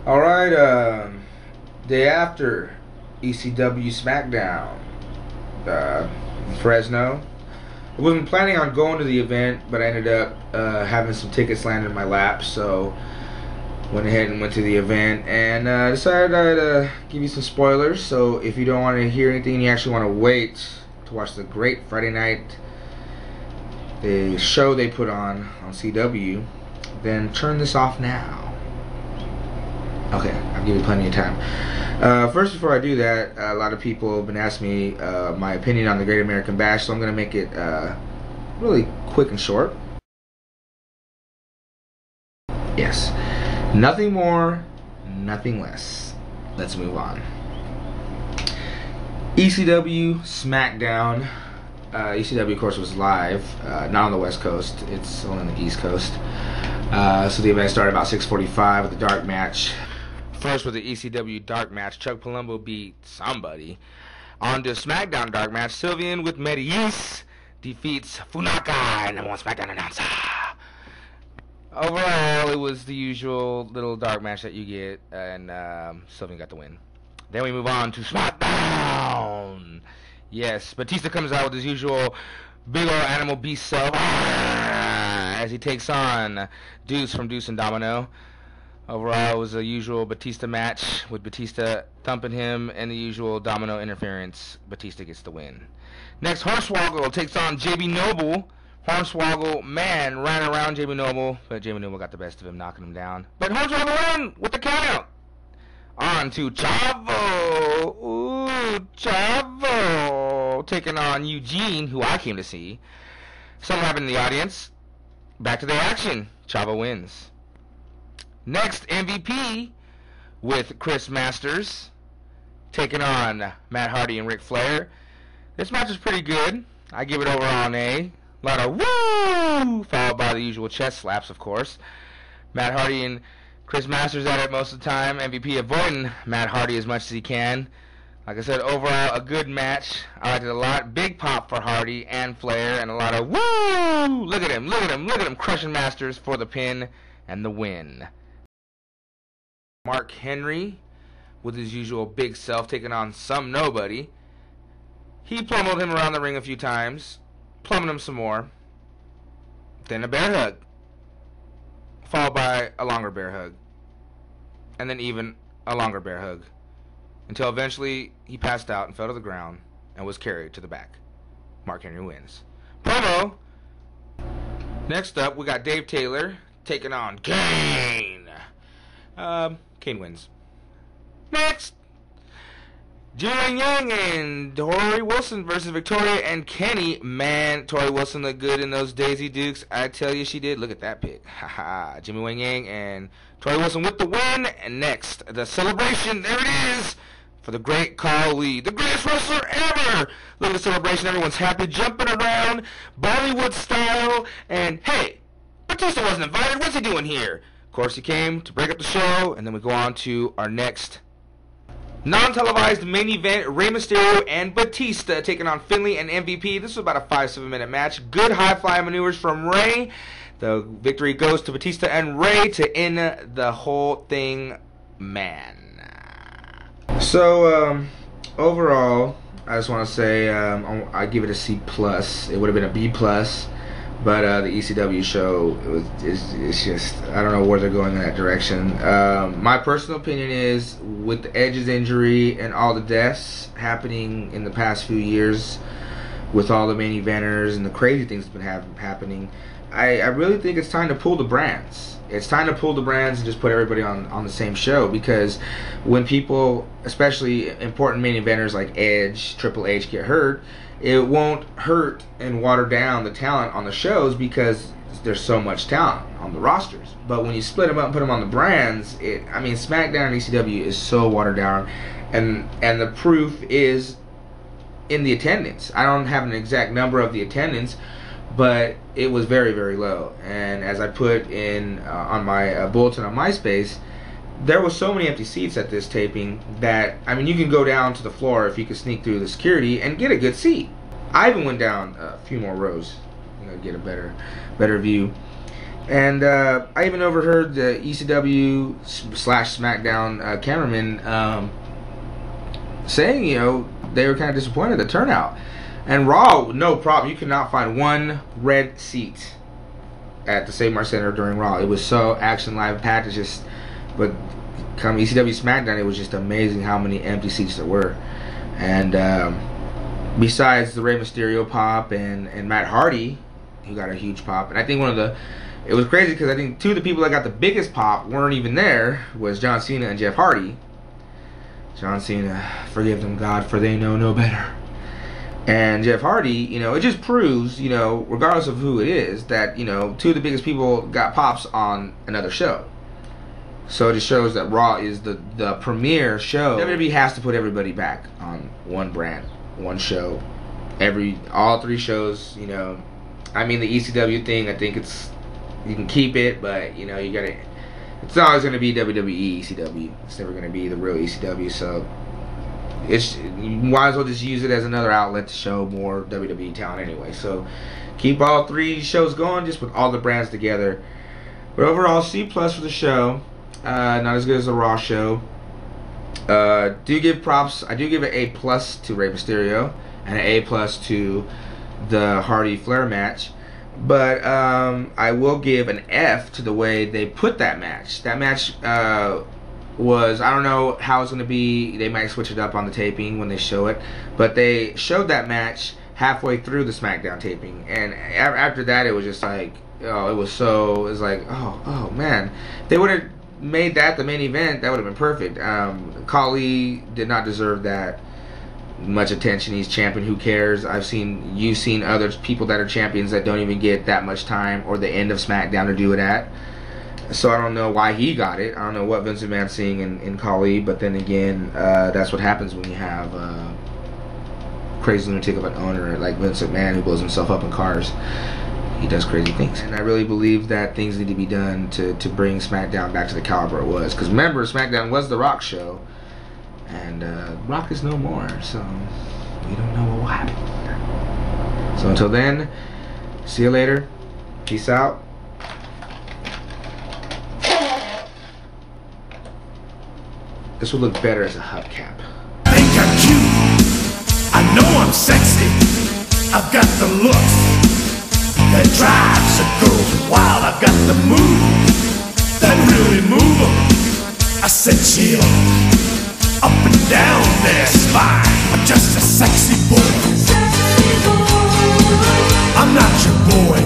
Alright, day after ECW Smackdown, Fresno. I wasn't planning on going to the event, but I ended up having some tickets land in my lap, so went ahead and went to the event and decided I'd give you some spoilers. So if you don't want to hear anything and you actually want to wait to watch the great Friday night the show they put on CW, then turn this off now. Okay, I'll give you plenty of time. First, before I do that, a lot of people have been asking me my opinion on the Great American Bash, so I'm going to make it really quick and short. Yes, nothing more, nothing less. Let's move on. ECW Smackdown. ECW, of course, was live, not on the West Coast. It's only on the East Coast. So the event started about 6:45 with the dark match. First, with the ECW dark match, Chuck Palumbo beat somebody. On to SmackDown dark match, Sylvian with Medius defeats Funaka, number one SmackDown announcer. Overall, it was the usual little dark match that you get, and Sylvian got the win. Then we move on to SmackDown. Yes, Batista comes out with his usual big old animal beast self as he takes on Deuce from Deuce and Domino. Overall, it was a usual Batista match with Batista thumping him and the usual Domino interference. Batista gets the win. Next, Hornswoggle takes on JB Noble. Hornswoggle, man, ran around JB Noble, but JB Noble got the best of him, knocking him down. But Hornswoggle won with the countout. On to Chavo. Ooh, Chavo taking on Eugene, who I came to see. Something happened in the audience. Back to the action. Chavo wins. Next, MVP with Chris Masters taking on Matt Hardy and Ric Flair. This match is pretty good. I give it overall an A. A lot of woo, followed by the usual chest slaps, of course. Matt Hardy and Chris Masters at it most of the time. MVP avoiding Matt Hardy as much as he can. Like I said, overall a good match. I liked it a lot. Big pop for Hardy and Flair, and a lot of woo! Look at him, look at him, look at him crushing Masters for the pin and the win. Mark Henry with his usual big self taking on some nobody. He pummeled him around the ring a few times, plummeted him some more. Then a bear hug, followed by a longer bear hug, and then even a longer bear hug, until eventually he passed out and fell to the ground and was carried to the back. Mark Henry wins. Promo. Next up, we got Dave Taylor taking on Kane. Kane wins. Next, Jimmy Yang and Tori Wilson versus Victoria and Kenny. Man, Tori Wilson looked good in those Daisy Dukes. I tell you she did. Look at that pic. Haha. Jimmy Wang Yang and Tori Wilson with the win. And next, the celebration. There it is. For the great Carl Lee, the greatest wrestler ever. Look at the celebration. Everyone's happy, jumping around, Bollywood style. And hey, Batista wasn't invited. What's he doing here? Of course, he came to break up the show. And then we go on to our next non-televised main event, Rey Mysterio and Batista taking on Finlay and MVP. This was about a 5-7 minute match. Good high-fly maneuvers from Rey. The victory goes to Batista and Rey to end the whole thing, man. So, overall, I just want to say I give it a C+. It would have been a B+. But the ECW show, it's just, I don't know where they're going in that direction. My personal opinion is, with Edge's injury and all the deaths happening in the past few years, with all the main eventers and the crazy things that's been happening, I really think it's time to pull the brands. It's time to pull the brands and just put everybody on the same show, because when people, especially important main eventers like Edge, Triple H, get hurt, it won't hurt and water down the talent on the shows because there's so much talent on the rosters. But when you split them up and put them on the brands, I mean, SmackDown and ECW is so watered down, and the proof is in the attendance. I don't have an exact number of the attendance, but it was very, very low. And as I put in on my bulletin on MySpace, there was so many empty seats at this taping that, I mean, you can go down to the floor if you could sneak through the security and get a good seat. I even went down a few more rows, get a better view. And I even overheard the ECW slash SmackDown cameraman saying, you know, they were kind of disappointed at the turnout. And Raw, no problem. You could not find one red seat at the Save Mart Center during Raw. It was so action live packed. Just, but come ECW SmackDown, it was just amazing how many empty seats there were. And besides the Rey Mysterio pop and Matt Hardy, who got a huge pop, and I think it was crazy because I think two of the people that got the biggest pop weren't even there, was John Cena and Jeff Hardy. John Cena, forgive them, God, for they know no better. And Jeff Hardy, you know, it just proves, you know, regardless of who it is, that, you know, two of the biggest people got pops on another show. So it just shows that Raw is the premier show. WWE has to put everybody back on one brand, one show. All three shows, you know. I mean, the ECW thing, I think you can keep it, but, you know, it's always going to be WWE ECW. It's never going to be the real ECW, so you might as well just use it as another outlet to show more WWE talent anyway. So keep all three shows going, just with all the brands together. But overall, C+ for the show. Not as good as the Raw show. Do give props. I do give an A+ to Rey Mysterio and an A+ to the Hardy Flair match. But I will give an F to the way they put that match. That match was, I don't know how it's going to be. They might switch it up on the taping when they show it. But they showed that match halfway through the SmackDown taping. And after that, it was just like, oh, it was like, oh man. They would have made that the main event. That would have been perfect. Khali did not deserve that much attention. He's champion. Who cares? You've seen other people that are champions that don't even get that much time or the end of SmackDown to do it at. So I don't know why he got it. I don't know what Vince McMahon's seeing in Khali, but then again, that's what happens when you have crazy lunatic of an owner like Vince McMahon who blows himself up in cars. He does crazy things. And I really believe that things need to be done to bring SmackDown back to the caliber it was. Because remember, SmackDown was the Rock show, and Rock is no more, so we don't know what will happen. So until then, see you later. Peace out. This will look better as a hubcap. I think I'm cute. I know I'm sexy. I've got the looks that drives a girl wild. I've got the moves that really move them. I said chill, up and down their spine. I'm just a sexy boy. I'm not your boy.